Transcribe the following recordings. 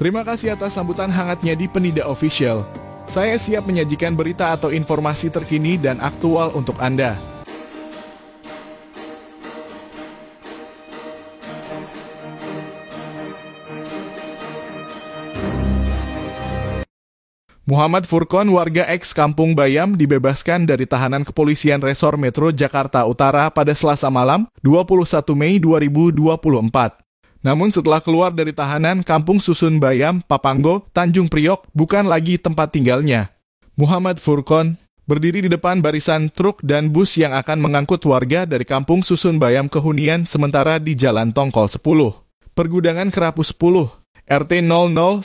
Terima kasih atas sambutan hangatnya di Penida Official. Saya siap menyajikan berita atau informasi terkini dan aktual untuk Anda. Muhammad Furqon, warga eks Kampung Bayam, dibebaskan dari tahanan kepolisian Resor Metro Jakarta Utara pada Selasa malam, 21 Mei 2024. Namun setelah keluar dari tahanan, Kampung Susun Bayam, Papanggo, Tanjung Priok bukan lagi tempat tinggalnya. Muhammad Furqon berdiri di depan barisan truk dan bus yang akan mengangkut warga dari Kampung Susun Bayam ke hunian sementara di Jalan Tongkol 10, Pergudangan Kerapu 10, RT 009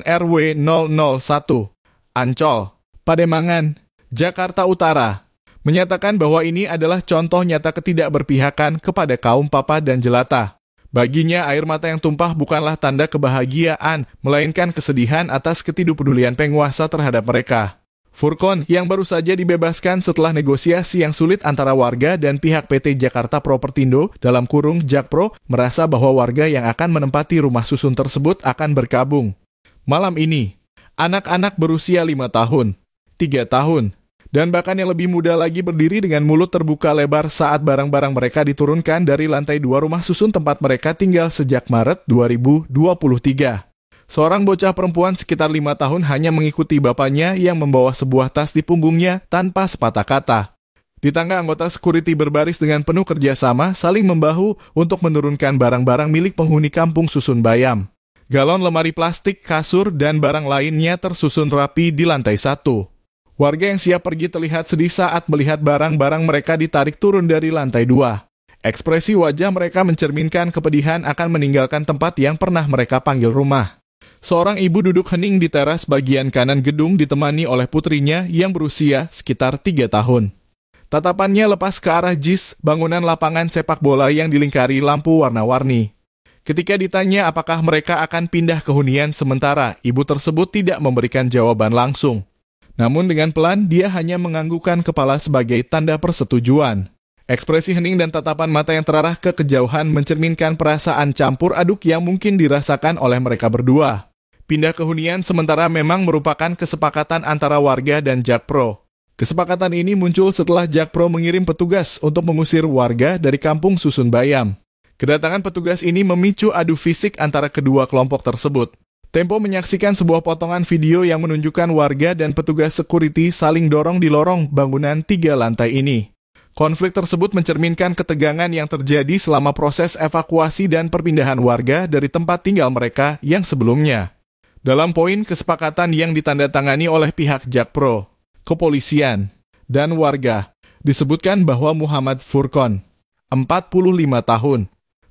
RW 001, Ancol, Pademangan, Jakarta Utara, menyatakan bahwa ini adalah contoh nyata ketidakberpihakan kepada kaum papa dan jelata. Baginya, air mata yang tumpah bukanlah tanda kebahagiaan, melainkan kesedihan atas ketidakpedulian penguasa terhadap mereka. Furqon, yang baru saja dibebaskan setelah negosiasi yang sulit antara warga dan pihak PT Jakarta Propertindo dalam kurung Jakpro, merasa bahwa warga yang akan menempati rumah susun tersebut akan berkabung. Malam ini, anak-anak berusia 5 tahun, 3 tahun, dan bahkan yang lebih muda lagi berdiri dengan mulut terbuka lebar saat barang-barang mereka diturunkan dari lantai 2 rumah susun tempat mereka tinggal sejak Maret 2023. Seorang bocah perempuan sekitar 5 tahun hanya mengikuti bapaknya yang membawa sebuah tas di punggungnya tanpa sepatah kata. Di tangga, anggota security berbaris dengan penuh kerjasama saling membahu untuk menurunkan barang-barang milik penghuni Kampung Susun Bayam. Galon, lemari plastik, kasur, dan barang lainnya tersusun rapi di lantai 1. Warga yang siap pergi terlihat sedih saat melihat barang-barang mereka ditarik turun dari lantai 2. Ekspresi wajah mereka mencerminkan kepedihan akan meninggalkan tempat yang pernah mereka panggil rumah. Seorang ibu duduk hening di teras bagian kanan gedung ditemani oleh putrinya yang berusia sekitar 3 tahun. Tatapannya lepas ke arah JIS, bangunan lapangan sepak bola yang dilingkari lampu warna-warni. Ketika ditanya apakah mereka akan pindah ke hunian sementara, ibu tersebut tidak memberikan jawaban langsung. Namun dengan pelan, dia hanya menganggukkan kepala sebagai tanda persetujuan. Ekspresi hening dan tatapan mata yang terarah ke kejauhan mencerminkan perasaan campur aduk yang mungkin dirasakan oleh mereka berdua. Pindah ke hunian sementara memang merupakan kesepakatan antara warga dan Jakpro. Kesepakatan ini muncul setelah Jakpro mengirim petugas untuk mengusir warga dari Kampung Susun Bayam. Kedatangan petugas ini memicu adu fisik antara kedua kelompok tersebut. Tempo menyaksikan sebuah potongan video yang menunjukkan warga dan petugas security saling dorong di lorong bangunan 3 lantai ini. Konflik tersebut mencerminkan ketegangan yang terjadi selama proses evakuasi dan perpindahan warga dari tempat tinggal mereka yang sebelumnya. Dalam poin kesepakatan yang ditandatangani oleh pihak Jakpro, kepolisian, dan warga, disebutkan bahwa Muhammad Furqon, 45 tahun,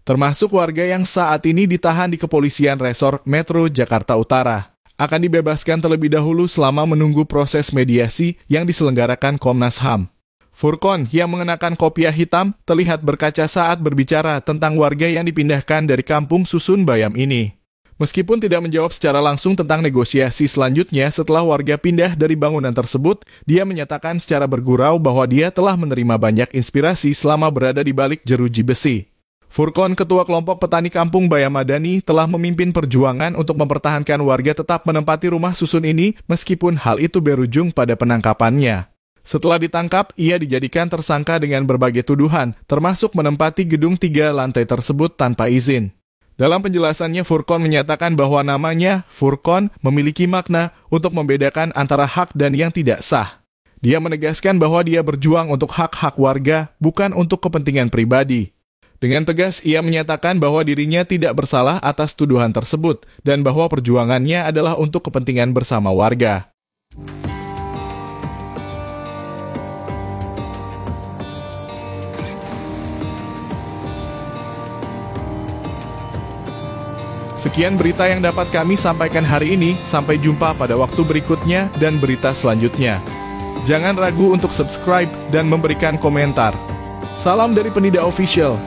termasuk warga yang saat ini ditahan di Kepolisian Resor Metro Jakarta Utara, akan dibebaskan terlebih dahulu selama menunggu proses mediasi yang diselenggarakan Komnas HAM. Furqon, yang mengenakan kopiah hitam, terlihat berkaca saat berbicara tentang warga yang dipindahkan dari Kampung Susun Bayam ini. Meskipun tidak menjawab secara langsung tentang negosiasi selanjutnya setelah warga pindah dari bangunan tersebut, dia menyatakan secara bergurau bahwa dia telah menerima banyak inspirasi selama berada di balik jeruji besi. Furqon, ketua kelompok petani Kampung Bayam Madani, telah memimpin perjuangan untuk mempertahankan warga tetap menempati rumah susun ini meskipun hal itu berujung pada penangkapannya. Setelah ditangkap, ia dijadikan tersangka dengan berbagai tuduhan, termasuk menempati gedung 3 lantai tersebut tanpa izin. Dalam penjelasannya, Furqon menyatakan bahwa namanya, Furqon, memiliki makna untuk membedakan antara hak dan yang tidak sah. Dia menegaskan bahwa dia berjuang untuk hak-hak warga, bukan untuk kepentingan pribadi. Dengan tegas, ia menyatakan bahwa dirinya tidak bersalah atas tuduhan tersebut dan bahwa perjuangannya adalah untuk kepentingan bersama warga. Sekian berita yang dapat kami sampaikan hari ini. Sampai jumpa pada waktu berikutnya dan berita selanjutnya. Jangan ragu untuk subscribe dan memberikan komentar. Salam dari Penida Official.